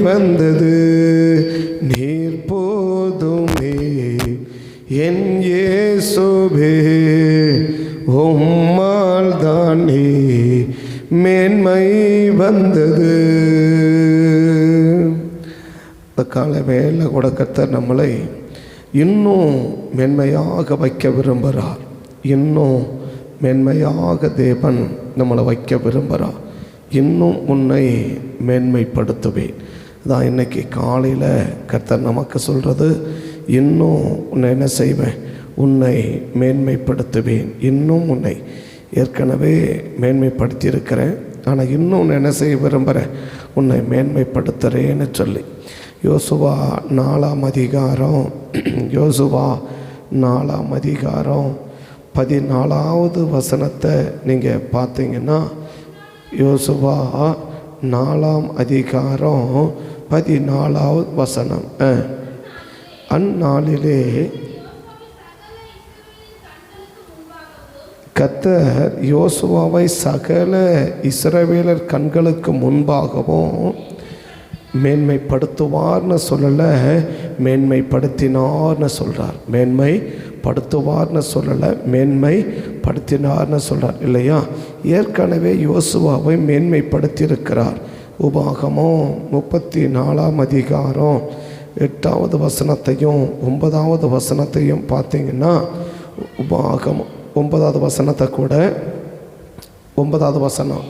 வந்தது. நீர் போதுமே என் இயேசுவே, உம்மால் தானே மேன்மை வந்தது. இந்த கால வேலை கூட கர்த்தர் நம்மளை இன்னும் மென்மையாக வைக்க விரும்புகிறார். இன்னும் மென்மையாக தேவன் நம்மளை வைக்க விரும்புகிறார். இன்னும் உன்னை மேன்மைப்படுத்துவேன். அதான் இன்றைக்கி காலையில் கர்த்தர் நமக்கு சொல்கிறது, இன்னும் உன்னை என்ன செய்வேன், உன்னை மேன்மைப்படுத்துவேன். இன்னும் உன்னை ஏற்கனவே மேன்மைப்படுத்தியிருக்கிறேன், ஆனால் இன்னும் உன்னை என்ன செய்ய விரும்புகிறேன், உன்னை மேன்மைப்படுத்துகிறேன்னு சொல்லி யோசுவா 4ஆம் அதிகாரம் 14வது வசனத்தை நீங்கள் பார்த்தீங்கன்னா, யோசுவா 4ஆம் அதிகாரம் 14வது வசனம். அந்நாளிலே கர்த்தர் யோசுவாவை சகல இஸ்ரவேலர் கண்களுக்கு முன்பாகவும் மேன்மைப்படுத்துவார்னு சொல்லலை, மேன்மைப்படுத்தினார்னு சொல்கிறார். மேன்மைப்படுத்துவார்னு சொல்லலை, மேன்மைப்படுத்தினார்னு சொல்கிறார் இல்லையா. ஏற்கனவே யோசுவாவை மேன்மைப்படுத்தியிருக்கிறார். உபாகமம் 34ஆம் அதிகாரம் 8வது வசனத்தையும் 9வது வசனத்தையும் பார்த்தீங்கன்னா, உபாகமம் 9வது வசனத்தை கூட 9வது வசனம்,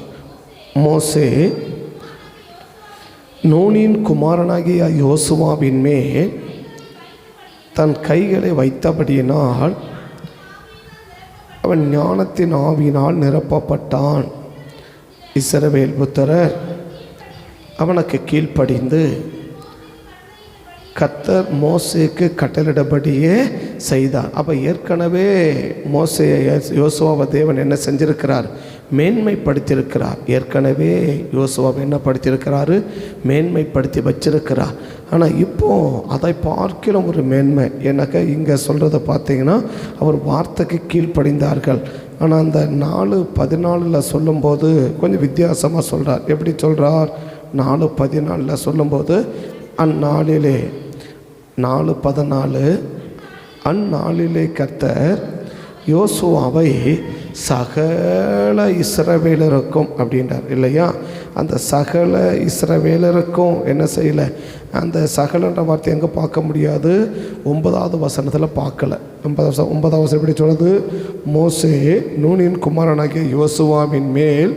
மோசே நூனின் குமாரனாகிய யோசுவாவின் மேல் தன் கைகளை வைத்தபடியினால் அவன் ஞானத்தின் ஆவியினால் நிரப்பப்பட்டான். இஸ்ரவேல் புத்திரர் அவனுக்கு கீழ்ப்படிந்து கர்த்தர் மோசேக்கு கட்டளிடபடியே செய்தார். அப்போ ஏற்கனவே யோசுவாவை தேவன் என்ன செஞ்சிருக்கிறார், மேன்மைப்படுத்தியிருக்கிறார். ஏற்கனவே யோசுவாவை என்ன படுத்தியிருக்கிறாரு, மேன்மைப்படுத்தி வச்சிருக்கிறார். ஆனால் இப்போது அதை பார்க்கிலும் ஒரு மேன்மை எனக்கு இங்கே சொல்கிறத பார்த்தீங்கன்னா, அவர் வார்த்தைக்கு கீழ்ப்படிந்தார்கள். ஆனால் அந்த 4:14 சொல்லும்போது கொஞ்சம் வித்தியாசமாக சொல்கிறார். எப்படி சொல்கிறார், 4:14 சொல்லும்போது, அந்நாளிலே 4:14 அந்நாளிலே கர்த்தர் யோசுவாவை சகல இஸ்ரவேலருக்கும் அப்படின்றார் இல்லையா. அந்த சகல இஸ்ரவேலருக்கும் என்ன செய்யலை, அந்த சகலன்ற வார்த்தை எங்கே பார்க்க முடியாது, 9வது வசனத்தில் பார்க்கல. 9வது வசனம் எப்படி சொல்லுது, மோசே நூனின் குமாரனாகிய யோசுவாவின் மேல்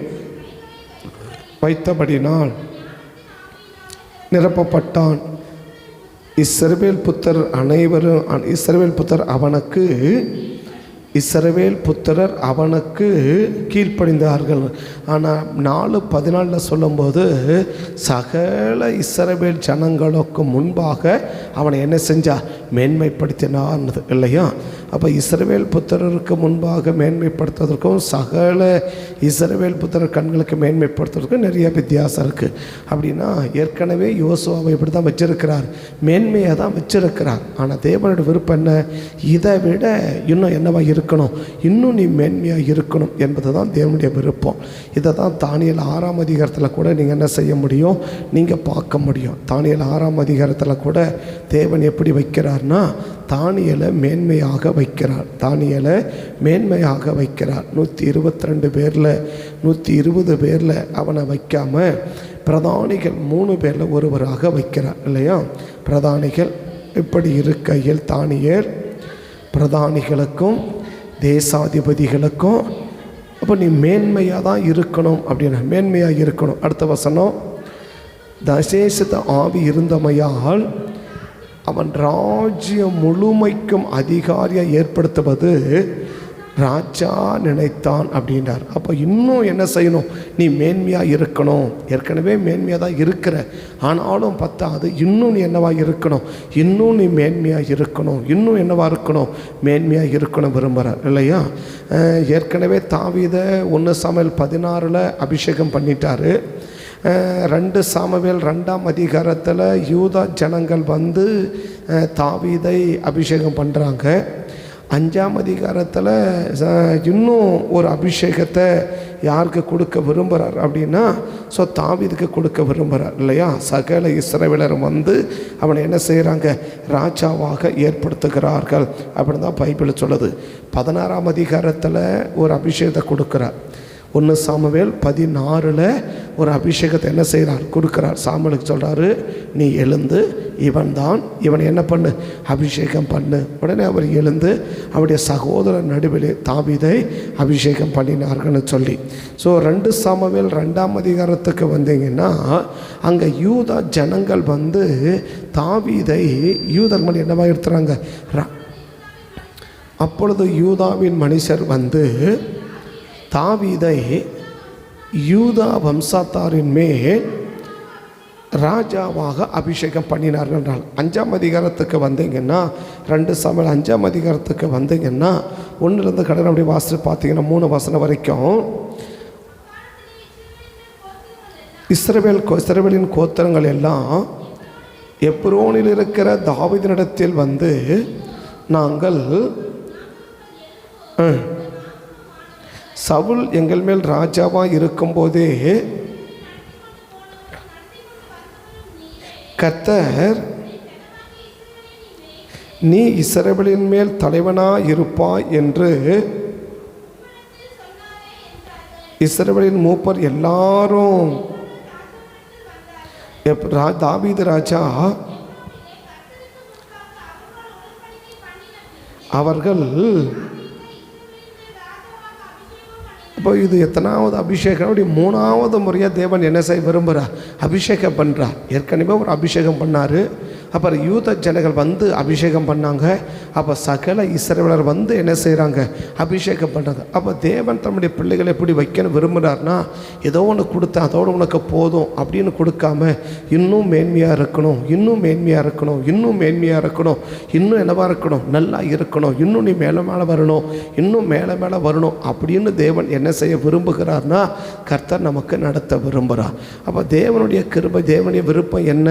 வைத்தபடினால் நிரப்பப்பட்டான். இஸ்ரவேல் புத்திரர் அவனுக்கு கீழ்ப்படிந்தார்கள். ஆனால் 4:14 சொல்லும்போது சகல இஸ்ரவேல் ஜனங்களுக்கு முன்பாக அவனை என்ன செஞ்சார், மேன்மைப்படுத்தினார் இல்லையா. அப்போ இஸ்ரவேல் புத்திரருக்கு முன்பாக மேன்மைப்படுத்துவதற்கும் சகல இஸ்ரவேல் புத்திரர் கண்களுக்கு மேன்மைப்படுத்துவதற்கும் நிறைய வித்தியாசம் இருக்குது. அப்படின்னா ஏற்கனவே யோசுவாவை இப்படி தான் வச்சிருக்கிறார், மேன்மையாக தான் வச்சிருக்கிறார். ஆனால் தேவனோட விருப்பம் என்ன, இதை விட இன்னும் என்னவா இருக்கணும், இன்னும் நீ மேன்மையாக இருக்கணும் என்பது தான் தேவனுடைய விருப்பம். இதை தான் தானியேல் 6ஆம் அதிகாரத்தில் கூட நீங்கள் என்ன செய்ய முடியும், நீங்கள் பார்க்க முடியும். தானியேல் 6ஆம் அதிகாரத்தில் கூட தேவன் எப்படி வைக்கிறார்னா, தானியேலை மேன்மையாக வைக்கிறார். தானியேலை மேன்மையாக வைக்கிறார். 122 பேரில் 120 பேரில் அவனை வைக்காமல் பிரதானிகள் 3 பேரில் ஒருவராக வைக்கிறார் இல்லையா. பிரதானிகள் இப்படி இருக்கையில் தானியேல் பிரதானிகளுக்கும் தேசாதிபதிகளுக்கும், அப்போ நீ மேன்மையாக தான் இருக்கணும் அப்படின்னா மேன்மையாக இருக்கணும். அடுத்த வசனம், தசேஷத்த ஆவி இருந்தமையால் அவன் ராஜ்யம் முழுமைக்கும் அதிகாரியை ஏற்படுத்துவது ராஜா நினைத்தான் அப்படின்றார். அப்போ இன்னும் என்ன செய்யணும், நீ மேன்மையாக இருக்கணும். ஏற்கனவே மேன்மையாக தான் இருக்கிற, ஆனாலும் பத்தாது, இன்னும் நீ என்னவாக இருக்கணும், இன்னும் நீ மேன்மையாக இருக்கணும், இன்னும் என்னவாக இருக்கணும், மேன்மையாக இருக்கணும் விரும்புகிறார் இல்லையா. ஏற்கனவே தாவீதை 1 சாமுவேல் 16 அபிஷேகம் பண்ணிட்டாரு. 2 சாமுவேல் 2ஆம் அதிகாரத்தில் யூதா ஜனங்கள் வந்து தாவீதை அபிஷேகம் பண்ணுறாங்க. 5ஆம் அதிகாரத்தில் இன்னும் ஒரு அபிஷேகத்தை யாருக்கு கொடுக்க விரும்புகிறார் அப்படின்னா தாவீதுக்கு கொடுக்க விரும்புகிறார் இல்லையா. சகல இஸ்ரவேலரும் வந்து அவனை என்ன செய்கிறாங்க, ராஜாவாக ஏற்படுத்துகிறார்கள் அப்படின்னு தான் பைபிள் சொல்லுது. 16ஆம் அதிகாரத்தில் ஒரு அபிஷேகத்தை கொடுக்குறார். 1 சாமுவேல் 16 ஒரு அபிஷேகத்தை என்ன செய்கிறார், கொடுக்குறார். சாமுவேலுக்கு சொல்கிறாரு, நீ எழுந்து இவனை என்ன பண்ணு, அபிஷேகம் பண்ணு. உடனே அவர் எழுந்து அவருடைய சகோதரர் நடுவிலே தாவீதை அபிஷேகம் பண்ணினார்கள்னு சொல்லி. 2 சாமுவேல் 2ஆம் அதிகாரத்துக்கு வந்தீங்கன்னா அங்கே யூதா ஜனங்கள் வந்து தாவீதை யூதர் மணி என்னவா எடுத்துறாங்க. அப்பொழுது யூதாவின் மனுஷர் வந்து தாவீதை யூதா வம்சத்தாரின் மேல் ராஜாவாக அபிஷேகம் பண்ணினார்கள் என்றால். 5ஆம் அதிகாரத்துக்கு வந்தீங்கன்னா 2 சாமுவேல் 5ஆம் அதிகாரத்துக்கு வந்தீங்கன்னா 1 கடன் அப்படி வாசித்து பார்த்தீங்கன்னா 3 வசனம் வரைக்கும் இஸ்ரவேலின் கோத்திரங்கள் எல்லாம் எப்ரோனில் இருக்கிற தாவீதினிடத்தில் வந்து நாங்கள் சவுல் எங்கள் மேல் ராஜாவாக இருக்கும்போதே கர்த்தர் நீ இஸ்ரவேலின் மேல் தலைவனாக இருப்பாய் என்று இஸ்ரவேலின் மூப்பர் எல்லாரும் தாவீது ராஜா அவர்கள் இப்போ இது எத்தனாவது அபிஷேகம், அப்படி 3ஆவது முறையாக தேவன் என்ன செய்ய விரும்புகிறார், அபிஷேகம் பண்ணுறார். ஏற்கனவே ஒரு அபிஷேகம் பண்ணார், அப்புறம் யூத ஜனங்கள் வந்து அபிஷேகம் பண்ணாங்க, அப்போ சகல இஸ்ரவேலர் வந்து என்ன செய்கிறாங்க, அபிஷேகம் பண்ணுறாங்க. அப்போ தேவன் தம்முடைய பிள்ளைகளை எப்படி வைக்கணும் விரும்புகிறார்னா, ஏதோ ஒன்று கொடுத்தா அதோடு உனக்கு போதும் அப்படின்னு கொடுக்காம இன்னும் மேன்மையாக இருக்கணும், இன்னும் மேன்மையாக இருக்கணும், இன்னும் மேன்மையாக இருக்கணும், இன்னும் என்னவாக இருக்கணும், நல்லா இருக்கணும், இன்னும் நீ மேலே மேலே வரணும், இன்னும் மேலே மேலே வரணும் அப்படின்னு தேவன் என்ன செய்ய விரும்புகிறார்னா கர்த்தர் நமக்கு நடத்த விரும்புகிறார். அப்போ தேவனுடைய கிருபை, தேவனுடைய விருப்பம் என்ன,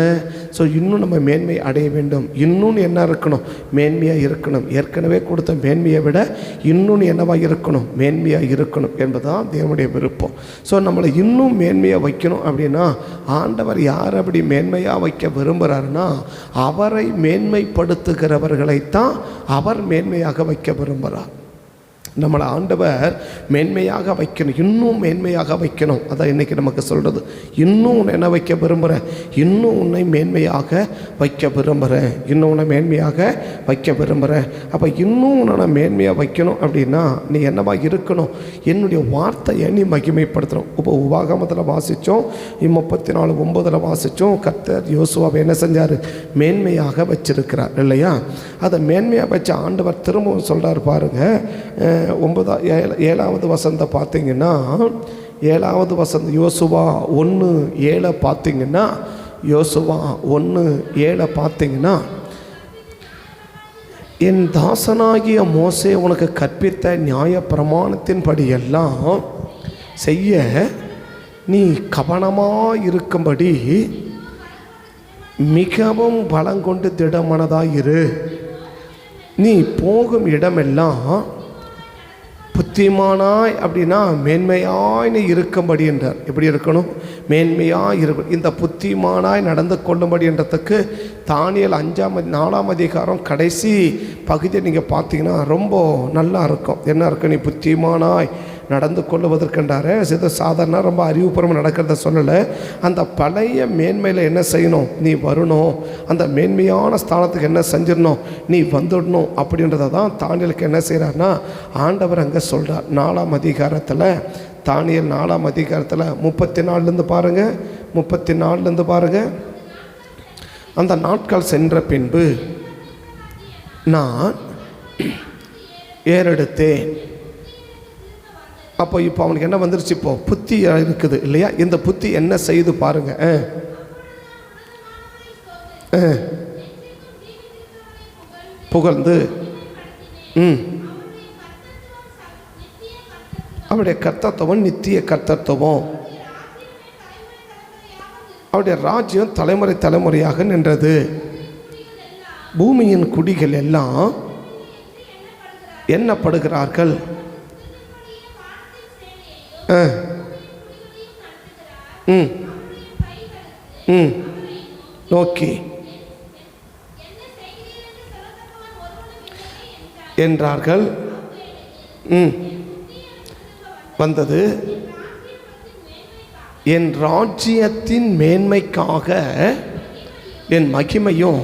இன்னும் நம்ம மேன்மை அடைய வேண்டும், இன்னும் என்ன இருக்கணும், மேன்மையாக இருக்கணும். ஏற்கனவே கொடுத்த மேன்மையை விட இன்னும் என்னவாக இருக்கணும், மேன்மையாக இருக்கணும் என்பதுதான் தேவனுடைய விருப்பம். நம்மளை இன்னும் மேன்மையாக வைக்கணும் அப்படின்னா ஆண்டவர் யார் அப்படி மேன்மையாக வைக்க விரும்புகிறாருன்னா அவரை மேன்மைப்படுத்துகிறவர்களைத்தான் அவர் மேன்மையாக வைக்க விரும்புகிறார். நம்மளை ஆண்டவர் மேன்மையாக வைக்கணும், இன்னும் மேன்மையாக வைக்கணும். அதான் இன்றைக்கி நமக்கு சொல்கிறது, இன்னும் உன்னை என்ன வைக்க விரும்புகிறேன், இன்னும் உன்னை மேன்மையாக வைக்க விரும்புகிறேன், இன்னும் உன்னை மேன்மையாக வைக்க விரும்புகிறேன். அப்போ இன்னும் உன்னை மேன்மையாக வைக்கணும் அப்படின்னா நீ என்னவா இருக்கணும், என்னுடைய வார்த்தையை நீ மகிமைப்படுத்தணும். இப்போ உபாகமத்தில் வாசித்தோம், 34:9 வாசித்தோம், கர்த்தர் யோசுவாவை என்ன செஞ்சார், மேன்மையாக வச்சிருக்கிறார் இல்லையா. அதை மேன்மையாக வச்ச ஆண்டவர் திரும்பவும் சொல்கிறார் பாருங்கள். 7வது வசனத்தை பார்த்தீங்கன்னா 7வது வசனம் யோசுவா 1:7 பார்த்தீங்கன்னா யோசுவா 1:7 பார்த்தீங்கன்னா என் தாசனாகிய மோசே உனக்கு கற்பித்த நியாய பிரமாணத்தின்படி எல்லாம் செய்ய நீ கவனமாக இருக்கும்படி மிகவும் பலங்கொண்டு திடமனதாயிரு. நீ போகும் இடமெல்லாம் புத்திமானாய் அப்படின்னா மேன்மையாய் நீ இருக்கும்படி என்றார். எப்படி இருக்கணும், மேன்மையாக இருக்கும். இந்த புத்திமானாய் நடந்து கொள்ளும்படி என்றதுக்கு தானியேல் 4ஆம் அதிகாரம் கடைசி பகுதியை நீங்கள் பார்த்தீங்கன்னா ரொம்ப நல்லா இருக்கும். என்ன இருக்கும், நீ புத்திமானாய் நடந்து கொள்ளுவதற்கென்றாரு இது சாதாரண ரொம்ப அறிவுபூர்வமாக நடக்கிறத சொல்லலை. அந்த பழைய மேன்மையில் என்ன செய்யணும், நீ வரணும், அந்த மேன்மையான ஸ்தானத்துக்கு என்ன செஞ்சிடணும், நீ வந்துடணும் அப்படின்றத தான் தானியலுக்கு என்ன செய்கிறார்னா ஆண்டவர் அங்கே சொல்கிறார். 4ஆம் அதிகாரத்தில் தானியேல் 4ஆம் அதிகாரத்தில் 34 பாருங்கள், 34 பாருங்கள். அந்த நாட்கள் சென்ற பின்பு நான் ஏறெடுத்தேன். அப்போ இப்போ அவனுக்கு என்ன வந்துருச்சு, இப்போ புத்தி இருக்குது இல்லையா. இந்த புத்தி என்ன செய்து பாருங்க, புகழ்ந்து அவருடைய கர்த்தத்துவம் நித்திய கர்த்தத்துவம், அவருடைய ராஜ்யம் தலைமுறை தலைமுறையாக நின்றது. பூமியின் குடிகள் எல்லாம் எண்ணப்படுகிறார்கள். நோக்கி என்றார்கள். வந்தது என் ராஜ்யத்தின் மேன்மைக்காக என் மகிமையும்.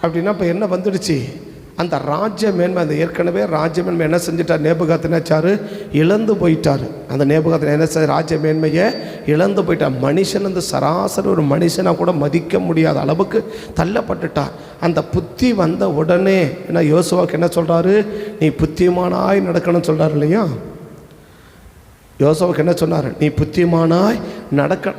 அப்படின்னா இப்போ என்ன வந்துடுச்சு? அந்த ராஜ்ய மேன்மை, அந்த ஏற்கனவே ராஜ்ய மேன்மை என்ன செஞ்சிட்டார்? நேபுகாத்நேச்சார் இழந்து போயிட்டார். அந்த நேபுகாத்நேச்சர் என்ன செய்ய? ராஜ்ய மேன்மையை இழந்து போயிட்டார். மனுஷன் வந்து சராசரி ஒரு மனுஷனாக கூட மதிக்க முடியாத அளவுக்கு தள்ளப்பட்டுட்டார். அந்த புத்தி வந்த உடனே என்ன யோசுவாவுக்கு என்ன சொல்கிறாரு? நீ புத்திமானாய் நடக்கணும்னு சொல்கிறார் இல்லையா? யோசுவாவுக்கு என்ன சொன்னார்? நீ புத்திமானாய் நடக்க.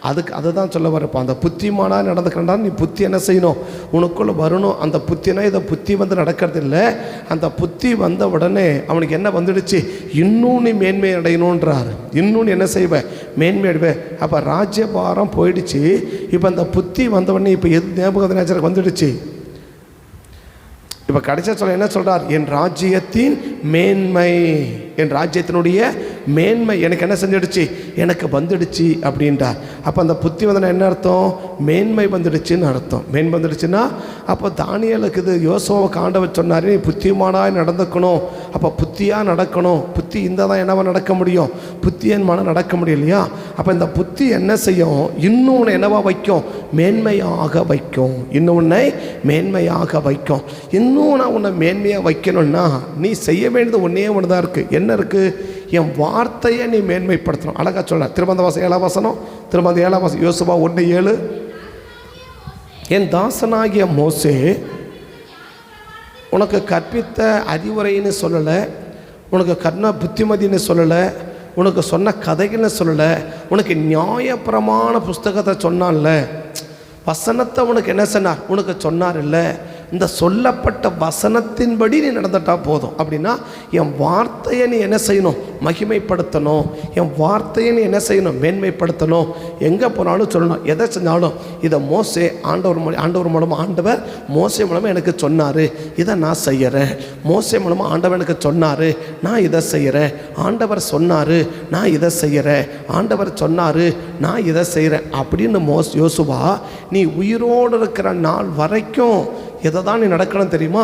அதை தான் சொல்ல வரப்போ, அந்த புத்திமானாக நடந்துக்கிறா நீ புத்தி என்ன செய்யணும்? உனக்குள்ளே வரணும். அந்த புத்தினா இதை புத்தி வந்து நடக்கிறது இல்லை. அந்த புத்தி வந்த உடனே அவனுக்கு என்ன வந்துடுச்சு? இன்னும் நீ மேன்மை அடையணுன்றாரு. இன்னும் நீ என்ன செய்வேன்? மேன்மை அடைவேன். அப்போ ராஜ்யபாரம் போயிடுச்சு. இப்போ அந்த புத்தி வந்த உடனே இப்போ எது நேபுகாத்நேச்சருக்கு வந்துடுச்சு? இப்போ கடைசியாக சொல்ல என்ன சொல்கிறார்? என் ராஜ்யத்தின் மேன்மை, என் ராஜ்யத்தினுடைய மேன்மை எனக்கு என்ன செஞ்சிடுச்சு? எனக்கு வந்துடுச்சு அப்படின்றார். அப்போ அந்த புத்தி வந்து என்ன அர்த்தம்? மேன்மை வந்துடுச்சுன்னு அர்த்தம். மேன்மை வந்துடுச்சுன்னா அப்போ தானியேலுக்கு இது யோசுவாவுக்கு ஆண்டவர் சொன்னார், நீ புத்திமானாய் நடந்துக்கணும். அப்போ புத்தியாக நடக்கணும். புத்தி இந்த தான் என்னவா நடக்க முடியும்? புத்தியன்மான நடக்க முடியும் இல்லையா? அப்போ இந்த புத்தி என்ன செய்யும்? இன்னொன்று என்னவா வைக்கும்? மேன்மையாக வைக்கும். இன்னொன்னை மேன்மையாக வைக்கும். இன்னும் நான் உன்னை மேன்மையாக வைக்கணும்னா நீ செய்ய வேண்டியது ஒன்றே ஒன்று தான் இருக்குது. என்ன இருக்குது? என் வார்த்தையை நீ மேன்மைப்படுத்தணும். அழகாக சொல்ல திரும்ப 7ஆம் வசனம், திரும்ப 7ஆம் வசனம், யோசுவா 1:7. என் தாசனாகிய மோசே உனக்கு கற்பித்த அறிவுரைன்னு சொல்லலை, உனக்கு கர்ண புத்திமதின்னு சொல்லலை, உனக்கு சொன்ன கதைகள்னு சொல்லலை, உனக்கு நியாயப்பிரமாண புஸ்தகத்தை சொன்னான்ல, வசனத்தை உனக்கு என்ன சொன்னார்? உனக்கு சொன்னார் இல்லை. இந்த சொல்லப்பட்ட வசனத்தின்படி நீ நடந்துட்டா போதும். அப்படின்னா என் வார்த்தையை நீ என்ன செய்யணும்? மகிமைப்படுத்தணும். என் வார்த்தையை நீ என்ன செய்யணும்? மேன்மைப்படுத்தணும். எங்கே போனாலும் சொல்லணும். எதை செஞ்சாலும் இதை மோசே ஆண்டவர் மூலமாக ஆண்டவர் மோசே மூலமாக எனக்கு சொன்னார், இதை நான் செய்கிறேன். மோசே மூலமாக ஆண்டவர் எனக்கு சொன்னார், நான் இதை செய்கிறேன். ஆண்டவர் சொன்னார், நான் இதை செய்கிறேன். ஆண்டவர் சொன்னார், நான் இதை செய்கிறேன் அப்படின்னு யோசுவா நீ உயிரோடு இருக்கிற நாள் வரைக்கும் எதை தான் நீ நடக்கணும் தெரியுமா?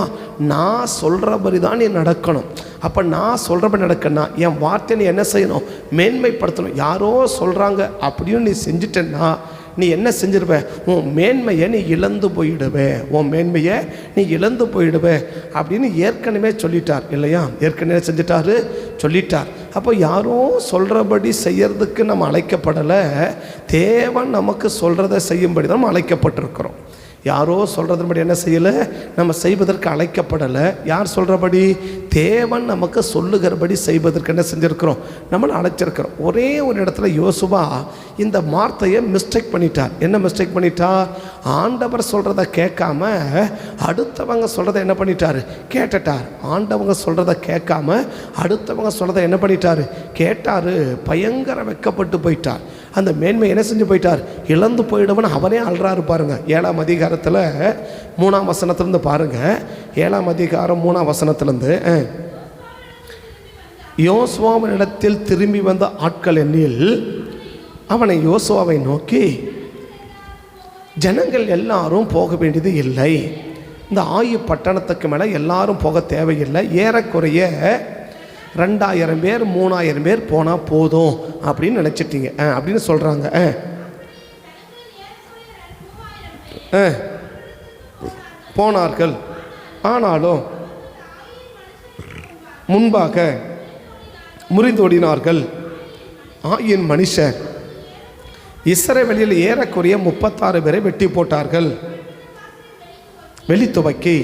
நான் சொல்கிறபடி தான் நீ நடக்கணும். அப்போ நான் சொல்கிறபடி நடக்கணும்னா என் வார்த்தையை நீ என்ன செய்யணும்? மேன்மைப்படுத்தணும். யாரோ சொல்கிறாங்க அப்படின்னு நீ செஞ்சிட்டேன்னா நீ என்ன செஞ்சிருவே? உன் மேன்மையை நீ இழந்து போயிடுவே. உன் மேன்மையை நீ இழந்து போயிடுவே அப்படின்னு ஏற்கனவே சொல்லிட்டார் இல்லையா? ஏற்கனவே செஞ்சிட்டாரு, சொல்லிட்டார். அப்போ யாரோ சொல்கிறபடி செய்யறதுக்கு நம்ம அழைக்கப்படலை. தேவன் நமக்கு சொல்கிறத செய்யும்படி தான் நம்ம அழைக்கப்பட்டிருக்கிறோம். யாரோ சொல்கிறதுபடி என்ன செய்யலை, நம்ம செய்வதற்கு அழைக்கப்படலை. யார் சொல்கிறபடி? தேவன் நமக்கு சொல்லுகிறபடி செய்வதற்கு என்ன செஞ்சுருக்கிறோம்? நம்மளை அழைச்சிருக்கிறோம். ஒரே ஒரு இடத்துல யோசுவா இந்த வார்த்தையை மிஸ்டேக் பண்ணிட்டார். என்ன மிஸ்டேக் பண்ணிட்டார்? ஆண்டவர் சொல்கிறத கேட்காம அடுத்தவங்க சொல்கிறத என்ன பண்ணிட்டார்? கேட்டுட்டார். ஆண்டவங்க சொல்கிறத கேட்காம அடுத்தவங்க சொல்கிறத என்ன பண்ணிட்டார்? கேட்டார். பயங்கர வெட்கப்பட்டு போயிட்டார். அந்த மேன்மை என்ன செஞ்சு போயிட்டார்? இழந்து போயிடுவன்னு அவனே அல்றாரு பாருங்க. 7ஆம் அதிகாரத்தில் 3ஆம் வசனத்திலிருந்து பாருங்க. 7ஆம் அதிகாரம் 3ஆம் வசனத்திலிருந்து, யோசுவாவின் இடத்தில் திரும்பி வந்த ஆட்கள் எண்ணில் அவனை யோசுவாவை நோக்கி, ஜனங்கள் எல்லாரும் போக வேண்டியது இல்லை, இந்த ஆயி பட்டணத்துக்கு மேலே எல்லாரும் போக தேவையில்லை, ஏறக்குறைய 2000 பேர் 3000 பேர் போனால் போதும் அப்படின்னு நினச்சிட்டீங்க அப்படின்னு சொல்கிறாங்க. போனார்கள். ஆனாலும் முன்பாக முறிந்தோடினார்கள். ஆயின் மனுஷர் இஸ்ரவேலில் ஏறக்குறைய 36 பேரை வெட்டி போட்டார்கள். வெளி துவக்கி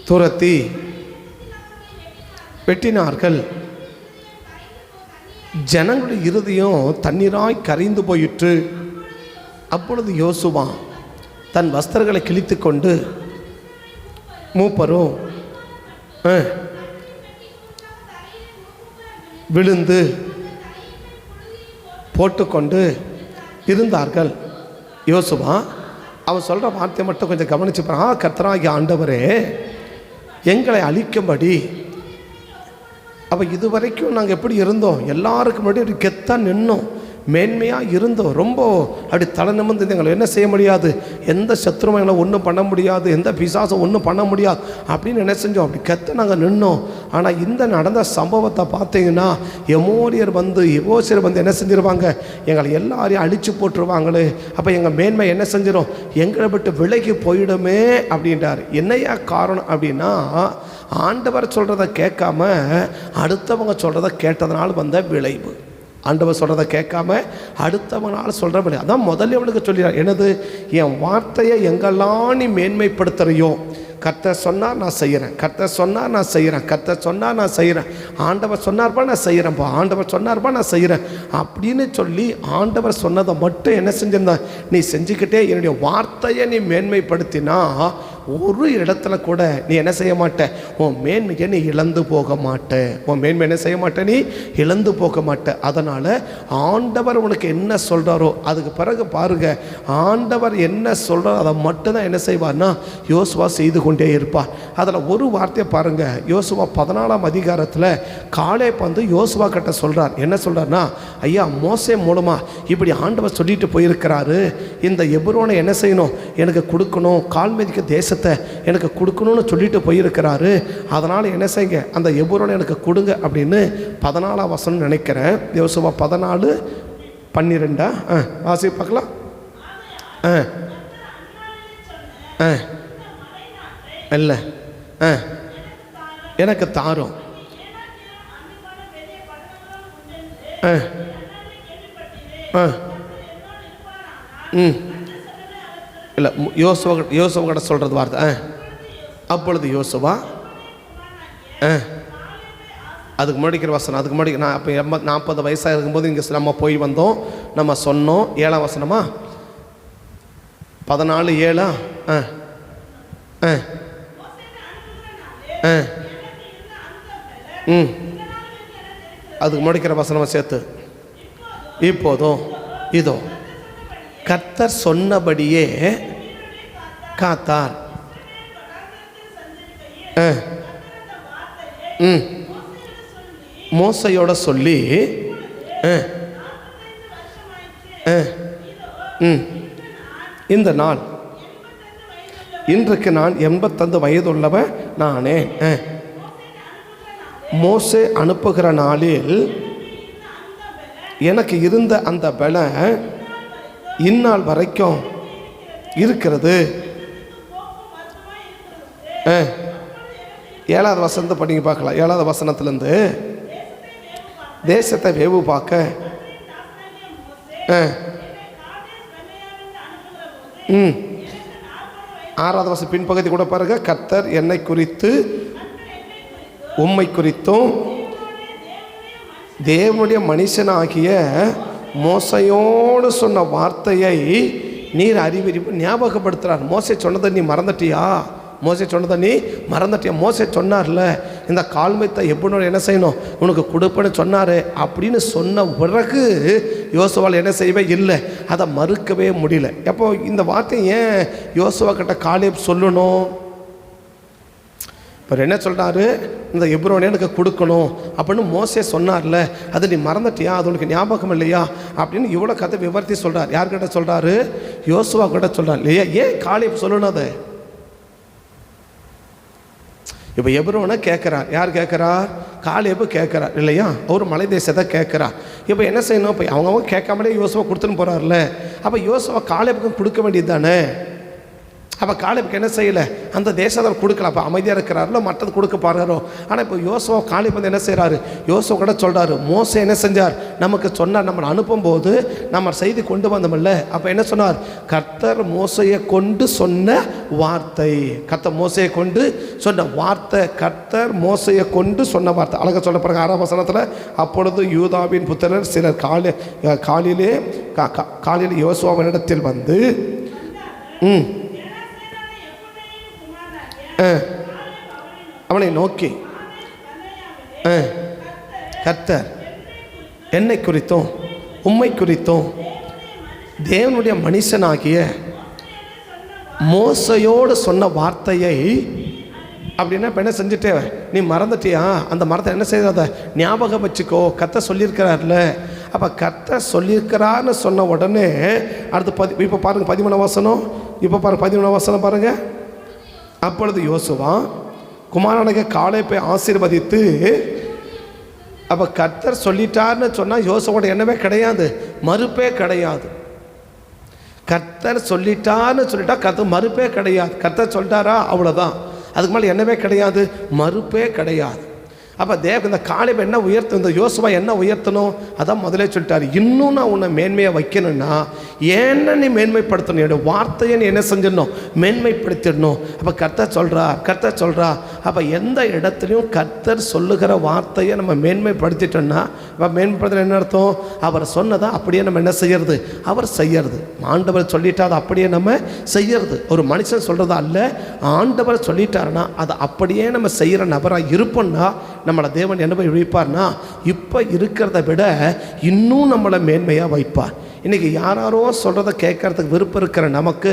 துரத்தி வெட்டினார்கள். ஜனங்களுடைய இருதயம் தண்ணீராய் கரைந்து போயிற்று. அப்பொழுது யோசுவா தன் வஸ்திரங்களை கிழித்து கொண்டு மூப்பரும் விழுந்து போட்டுக்கொண்டு இருந்தார்கள். யோசுவா அவன் சொல்கிற வார்த்தையை மட்டும் கொஞ்சம் கவனிச்சு, கர்த்தராகிய ஆண்டவரே, எங்களை அழிக்கும்படி. அப்போ இது வரைக்கும் நாங்கள் எப்படி இருந்தோம்? எல்லாருக்கும் முன்னாடி ஒரு கெத்தாக நின்னோம், மேன்மையாக இருந்தோம், ரொம்ப அப்படி தலை நிமிர்ந்து எங்களை என்ன செய்ய முடியாது, எந்த சத்ருவும் எங்களை ஒன்றும் பண்ண முடியாது, எந்த பிசாசும் ஒன்றும் பண்ண முடியாது அப்படின்னு என்ன செஞ்சோம், அப்படி கெத்த நாங்கள் நின்னோம். ஆனால் இந்த நடந்த சம்பவத்தை பார்த்தீங்கன்னா எமோரியர் வந்து என்ன செஞ்சிருவாங்க, எங்களை எல்லாரையும் அழிச்சு போட்டுருவாங்களே, அப்போ எங்கள் மேன்மை என்ன செஞ்சிடும், எங்களை விட்டு விலகி போயிடுமே அப்படின்றார். என்னையா காரணம் அப்படின்னா, ஆண்டவர் சொல்கிறத கேட்காம அடுத்தவங்க சொல்கிறத கேட்டதுனால வந்த விளைவு. ஆண்டவர் சொல்கிறத கேட்காம அடுத்தவனால் சொல்கிற விளைவு. அதான் முதல்ல அவனுக்கு சொல்லிடுறார், எனது என் வார்த்தையை எங்கெல்லாம் நீ மேன்மைப்படுத்துகிறையோ, கர்த்தர் சொன்னார் நான் செய்கிறேன், கர்த்தர் சொன்னார் நான் செய்கிறேன், கர்த்தர் சொன்னார் நான் செய்கிறேன், ஆண்டவர் சொன்னார்ப்பா நான் செய்கிறேன்ப்பா, ஆண்டவர் சொன்னார்ப்பா நான் செய்கிறேன் அப்படின்னு சொல்லி ஆண்டவர் சொன்னதை மட்டும் என்ன செஞ்சிருந்தேன், நீ செஞ்சுக்கிட்டே என்னுடைய வார்த்தையை நீ மேன்மைப்படுத்தினா ஒரு இடத்துல கூட நீ என்ன செய்ய மாட்ட, உன் மேன்மையை நீ இழந்து போக மாட்ட, உன் மேன்மை என்ன செய்ய மாட்ட, நீ இழந்து போக மாட்ட. அதனால் ஆண்டவர் உனக்கு என்ன சொல்கிறாரோ அதுக்கு பிறகு பாருங்க, ஆண்டவர் என்ன சொல்கிறாரோ அதை மட்டும்தான் என்ன செய்வார்னா யோசுவா செய்து கொண்டே இருப்பார். அதில் ஒரு வார்த்தையை பாருங்க, யோசுவா 14ஆம் அதிகாரத்தில் காலேப் வந்து யோசுவா கிட்ட சொல்கிறார். என்ன சொல்கிறார்னா, ஐயா மோசே மூலமாக இப்படி ஆண்டவர் சொல்லிட்டு போயிருக்கிறாரு, இந்த எபிரோனை என்ன செய்யணும், எனக்கு கொடுக்கணும், கால்மேதிக்க தேசத்தை எனக்கு கொடுக்கணும்னு சொல்லிட்டு போயிருக்கிறாரு, அதனால் என்ன செய்யுங்க, அந்த எபிரோனை எனக்கு கொடுங்க அப்படின்னு 14ஆம் வசனம் நினைக்கிறேன். யோசுவா 14:12 வாசி பார்க்கலாம். இல்லை எனக்கு தாரும். இல்லை யோசுவா கிட்ட சொல்கிறது வார்த்தை. அப்பொழுது யோசுவா அதுக்கு முன்னாடிக்கிற வசனம், அதுக்கு முன்னாடி நான் அப்போ 40 வயசாக இருக்கும்போது இங்கே நம்ம போய் வந்தோம், நம்ம சொன்னோம். 7ஆம் வசனமா 14:7 அதுக்கு முடிக்கிற வசனமாக சேர்த்து, இப்போதும் இதோ கர்த்தர் சொன்னபடியே காத்தார். மோசையோட சொல்லி இந்த நாள் இன்றைக்கு நான் 85 வயதுள்ளவன் நானே. மோசே அனுப்புகிற நாளில் எனக்கு இருந்த அந்த பலம் இந்நாள் வரைக்கும் இருக்கிறது. 7ஆவது வசனத்தை படிங்க பார்க்கலாம். 7ஆவது வசனத்திலேருந்து தேசத்தை வேவு பார்க்க 6ஆவது வசனம் பின்பகுதி கூட பாருங்க. கர்த்தர் என்னை குறித்து உம்மை குறித்தும் தேவனுடைய மனுஷனாகிய மோசையோடு சொன்ன வார்த்தையை நீர் அறிவிப்பு ஞாபகப்படுத்துகிறார். மோசை சொன்னதை நீ மறந்துட்டியா, மோசை சொன்னதை நீ மறந்துட்டியா, மோசை சொன்னார்ல இந்த கால்மைத்தை எப்படி என்ன செய்யணும் உனக்கு கொடுப்பேன்னு சொன்னார் அப்படின்னு சொன்ன பிறகு யோசுவால் என்ன செய்யவே இல்லை, அதை மறுக்கவே முடியல. எப்போ இந்த வார்த்தை ஏன் யோசுவா கிட்ட காலேப் சொல்லணும்? இப்போ என்ன சொல்கிறாரு, இந்த எப்ரோனை எனக்கு கொடுக்கணும் அப்படின்னு மோசே சொன்னார்ல, அது நீ மறந்துட்டியா, அது உனக்கு ஞாபகம் இல்லையா அப்படின்னு இவ்வளோ கதை விவரித்து சொல்கிறார். யார்கிட்ட சொல்கிறாரு? யோசுவா கிட்ட சொல்கிறார் இல்லையா. ஏன் காலேப் சொல்லணும் அதை? இப்போ எப்ரோனை கேட்குறார். யார் கேட்குறார்? காலேபு கேட்குறார் இல்லையா. அவர் மலை தேசத்தை கேட்குறார். இப்போ என்ன செய்யணும்? இப்போ அவங்கவுங்க கேட்காமலே யோசுவா கொடுத்துன்னு போகிறார்ல, அப்போ யோசுவா காலேபுக்கும் கொடுக்க வேண்டியது தானே. அப்போ காலேபுக்கு என்ன செய்யலை, அந்த தேசத்தை கொடுக்கல. அப்போ அமைதியாக இருக்கிறாரோ மற்றது கொடுக்க பாருறோ. ஆனால் இப்போ யோசுவா காலேப் வந்து என்ன செய்கிறாரு, யோசுவா கூட சொல்கிறாரு, மோசே என்ன செஞ்சார், நமக்கு சொன்னார், நம்மளை அனுப்பும்போது நம்ம செய்தி கொண்டு வந்தோம்ல, அப்போ என்ன சொன்னார், கர்த்தர் மோசையை கொண்டு சொன்ன வார்த்தை, கர்த்தர் மோசையை கொண்டு சொன்ன வார்த்தை, கர்த்தர் மோசையை கொண்டு சொன்ன வார்த்தை. அழகாக சொல்ல பிறகு 6ஆம் வசனத்தில், அப்பொழுது யூதாவின் புத்திரர் சிலர் காலையில் யோசுவாவினிடத்தில் வந்து அவனை நோக்கி, கர்த்தர் என்னை குறித்தும் உம்மை குறித்தும் தேவனுடைய மனுஷனாகிய மோசையோடு சொன்ன வார்த்தையை அப்படின்னா இப்போ என்ன செஞ்சுட்டே நீ மறந்துட்டியா, அந்த மரத்தை என்ன செய்யாத, ஞாபகம் வச்சுக்கோ, கர்த்தர் சொல்லியிருக்கிறார்ல. அப்போ கர்த்தர் சொல்லியிருக்கிறான்னு சொன்ன உடனே அடுத்து இப்போ பாருங்கள் 13 வசனம். இப்போ பாருங்கள் 13 வசனம் பாருங்கள். அப்பொழுது யோசுவா குமாரனுக்கு காலேபை ஆசீர்வதித்து, அப்போ கர்த்தர் சொல்லிட்டார்னு சொன்னால் யோசுவோட எண்ணமே கிடையாது, மறுப்பே கிடையாது. கர்த்தர் சொல்லிட்டான்னு சொல்லிட்டா கர்த்தர் மறுப்பே கிடையாது. கர்த்தர் சொல்லிட்டாரா அவ்வளோதான், அதுக்கு மேலே என்னவே கிடையாது, மறுப்பே கிடையாது. அப்போ இந்த காலேப் என்ன உயர்த்த, இந்த யோசுவா என்ன உயர்த்தணும், அதான் முதலே சொல்லிட்டார். இன்னும் நான் உன்னை மேன்மையாக வைக்கணும்னா ஏன்னா நீ மேன்மைப்படுத்தணும், என்னோட வார்த்தையை நீ என்ன செஞ்சிடணும், மேன்மைப்படுத்திடணும். அப்போ கர்த்தர் சொல்கிறா. அப்போ எந்த இடத்துலையும் கர்த்தர் சொல்லுகிற வார்த்தையை நம்ம மேன்மைப்படுத்திட்டோம்னா, இப்போ மேன்மைப்படுத்த என்ன அர்த்தம், அவர் சொன்னதை அப்படியே நம்ம என்ன செய்யறது, அவர் செய்யறது. ஆண்டவர் சொல்லிட்டா அதை அப்படியே நம்ம செய்யறது. ஒரு மனுஷன் சொல்கிறதா அல்ல, ஆண்டவர் சொல்லிட்டாருன்னா அதை அப்படியே நம்ம செய்கிற நபராக இருப்போம்னா நம்மளை தேவன் என்ன போய் விழிப்பார்னா இப்போ இருக்கிறத விட இன்னும் நம்மளை மேன்மையாக வைப்பார். இன்றைக்கி யாரோ சொல்கிறத கேட்கறதுக்கு விருப்பம் இருக்கிற நமக்கு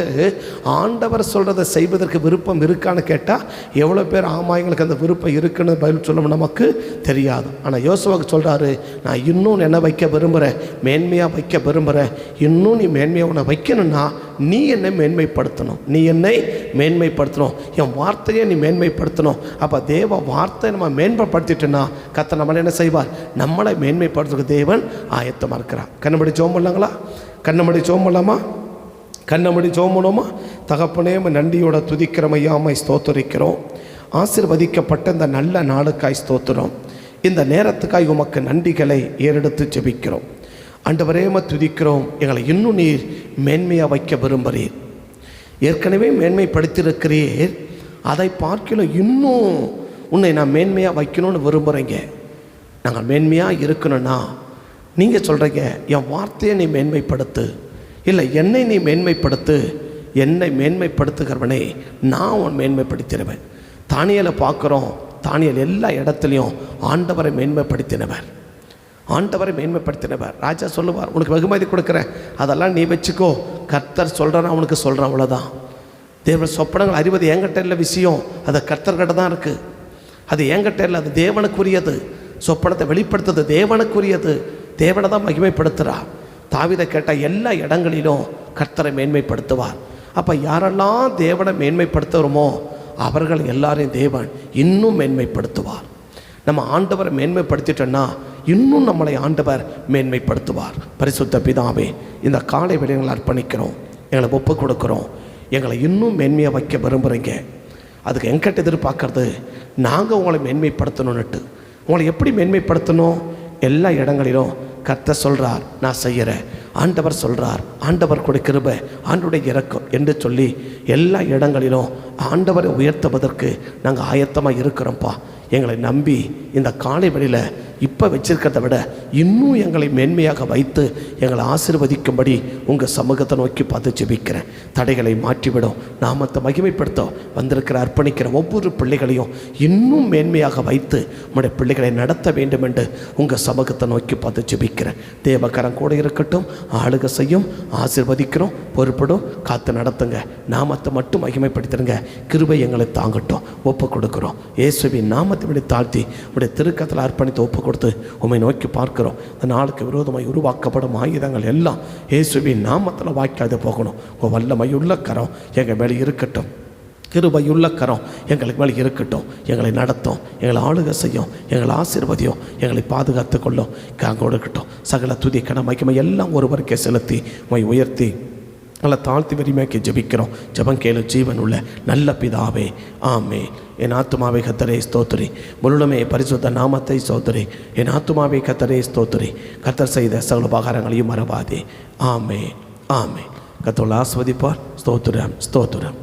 ஆண்டவர் சொல்கிறத செய்வதற்கு விருப்பம் இருக்கான்னு கேட்டால் எவ்வளோ பேர் ஆமாம் எங்களுக்கு அந்த விருப்பம் இருக்குன்னு பதில் சொல்ல நமக்கு தெரியாது. ஆனால் யோசுவாவுக்கு சொல்கிறாரு, நான் இன்னும் என்ன வைக்க விரும்புகிறேன், மேன்மையாக வைக்க விரும்புகிறேன். இன்னும் நீ மேன்மையாக உன்னை வைக்கணும்னா நீ என்னை மேன்மைப்படுத்தணும், என் வார்த்தையை நீ மேன்மைப்படுத்தணும். அப்போ தேவ வார்த்தை நம்ம மேன்மைப்படுத்திட்டோன்னா கர்த்தர் நம்மளை என்ன செய்வார், நம்மளை மேன்மைப்படுத்துறதுக்கு தேவன் ஆயத்தமாக இருக்கிறார். கண்ணபடி ஜெபம் பண்ணலாங்களா? கண்ணமடி ஜெபம் பண்ணலாமா? கண்ணமடி ஜெபம் பண்ணுவோமா? தகப்பனே நன்றியோட துதிக்கிறமையாமை ஸ்தோத்தரிக்கிறோம். ஆசீர்வதிக்கப்பட்ட இந்த நல்ல நாளுக்காய் ஸ்தோத்திரம். இந்த நேரத்துக்காய் உமக்கு நன்றிகளை ஏறெடுத்து ஜெபிக்கிறோம். ஆண்டவரே துதிக்கிறோம். எங்களை இன்னும் நீர் மேன்மையாக வைக்க விரும்புகிறீர். ஏற்கனவே மேன்மைப்படுத்தியிருக்கிறீர், அதை பார்க்கல இன்னும் உன்னை நான் மேன்மையாக வைக்கணும்னு விரும்புகிறேங்க. நாங்கள் மேன்மையாக இருக்கணும்னா நீங்கள் சொல்கிறீங்க, என் வார்த்தையை நீ மேன்மைப்படுத்து, இல்லை என்னை நீ மேன்மைப்படுத்து. என்னை மேன்மைப்படுத்துகிறவனே நான் உன் மேன்மைப்படுத்திடுவேன். தானியலை பார்க்குறோம், தானியல் எல்லா இடத்துலையும் ஆண்டவரை மேன்மைப்படுத்தினவர். ராஜா சொல்லுவார், உனக்கு வெகுமதி கொடுக்குறேன், அதெல்லாம் நீ வச்சுக்கோ, கர்த்தர் சொல்கிறேன் அவனுக்கு சொல்கிறேன், அவ்வளோதான். தேவன் சொப்பனங்கள் அறிவது என்கிட்ட இல்லை விஷயம், அது கர்த்தர்கிட்ட தான் இருக்குது. அது என்கிட்ட இல்லை, அது தேவனுக்குரியது. சொப்பனத்தை வெளிப்படுத்துறது தேவனுக்குரியது, தேவனை தான் மகிமைப்படுத்துகிறா. தாவீதை கேட்டால் எல்லா இடங்களிலும் கர்த்தரை மேன்மைப்படுத்துவார். அப்போ யாரெல்லாம் தேவனை மேன்மைப்படுத்துகிறோமோ அவர்கள் எல்லாரையும் தேவன் இன்னும் மேன்மைப்படுத்துவார். நம்ம ஆண்டவரை மேன்மைப்படுத்திட்டோன்னா இன்னும் நம்மளை ஆண்டவர் மேன்மைப்படுத்துவார். பரிசுத்த பிதாவே, இந்த காலை வேளைகளை அர்ப்பணிக்கிறோம், எங்களை ஒப்பு கொடுக்குறோம். எங்களை இன்னும் மேன்மையாக வைக்க விரும்புகிறீங்க. அதுக்கு என்கிட்ட எதிர்பார்க்கறது நாங்கள் உங்களை மேன்மைப்படுத்தணுன்னுட்டு. உங்களை எப்படி மேன்மைப்படுத்தணும்? எல்லா இடங்களிலும் கர்த்தர் சொல்கிறார், நான் செய்கிறேன். ஆண்டவர் சொல்கிறார், ஆண்டவர் கூட கிருபை, ஆண்டவருடைய இரக்கம் என்று சொல்லி எல்லா இடங்களிலும் ஆண்டவரை உயர்த்துவதற்கு நாங்கள் ஆயத்தமாக இருக்கிறோம்ப்பா. எங்களை நம்பி இந்த காலை வேளையில் இப்போ வச்சிருக்கிறத விட இன்னும் எங்களை மேன்மையாக வைத்து எங்களை ஆசீர்வதிக்கும்படி உங்கள் சமூகத்தை நோக்கி பார்த்து ஜெபிக்கிறேன். தடைகளை மாற்றிவிடும், நாமத்தை மகிமைப்படுத்த வந்திருக்கிற அர்ப்பணிக்கிற ஒவ்வொரு பிள்ளைகளையும் இன்னும் மேன்மையாக வைத்து உங்களுடைய பிள்ளைகளை நடத்த வேண்டும் என்று உங்கள் சமூகத்தை நோக்கி பார்த்து ஜெபிக்கிறேன். தேவக்கரம் கூட இருக்கட்டும், ஆளுகை செய்யும், ஆசீர்வதிக்கிறோம், பொறுப்படும், காத்து நடத்துங்க. நாமத்தை மட்டும் மகிமைப்படுத்துங்க. கிருபை எங்களை தாங்கட்டும், ஒப்பு கொடுக்குறோம். இயேசுவின் நாமத்தை விட தாழ்த்தி உடைய திருக்கத்தில் அர்ப்பணித்து ஒப்பு கொடுத்து உம்மை நோக்கி பார்க்கிறோம். இந்த நாளுக்கு விரோதமாய் உருவாக்கப்படும் ஆயுதங்கள் எல்லாம் இயேசுவின் நாமத்தில் வாய்க்காது போகணும். உங்கள் வல்லமையுள்ள கரம் எங்கள் மேலே இருக்கட்டும், கிருபையுள்ள கரம் எங்களுக்கு மேலே இருக்கட்டும். எங்களை நடத்தும், எங்களை ஆளுகை செய்யும், எங்களை ஆசீர்வதியும், எங்களை பாதுகாத்து கொள்ளும். காங்கோடு இருக்கட்டும். சகல துதி கன மகிமை எல்லாம் ஒருவருக்கே செலுத்தி உம்மை உயர்த்தி நல்லா தாழ்த்தி வரிமையாக்கி ஜெபிக்கிறோம். ஜெபம் கேளு ஜீவன் உள்ள நல்ல பிதாவே, ஆமே. என் ஆத்துமாவை கர்த்தரே ஸ்தோத்திரி, முழுமே பரிசுத்த நாமத்தை ஸ்தோத்திரி. என் ஆத்துமாவை கர்த்தரே ஸ்தோத்திரி, கர்த்தர் செய்த சகல உபகாரங்களையும் மறவாதே. ஆமே, ஆமே. கர்த்தர் ஆசீர்வதிப்பார். ஸ்தோத்திரம், ஸ்தோத்திரம்.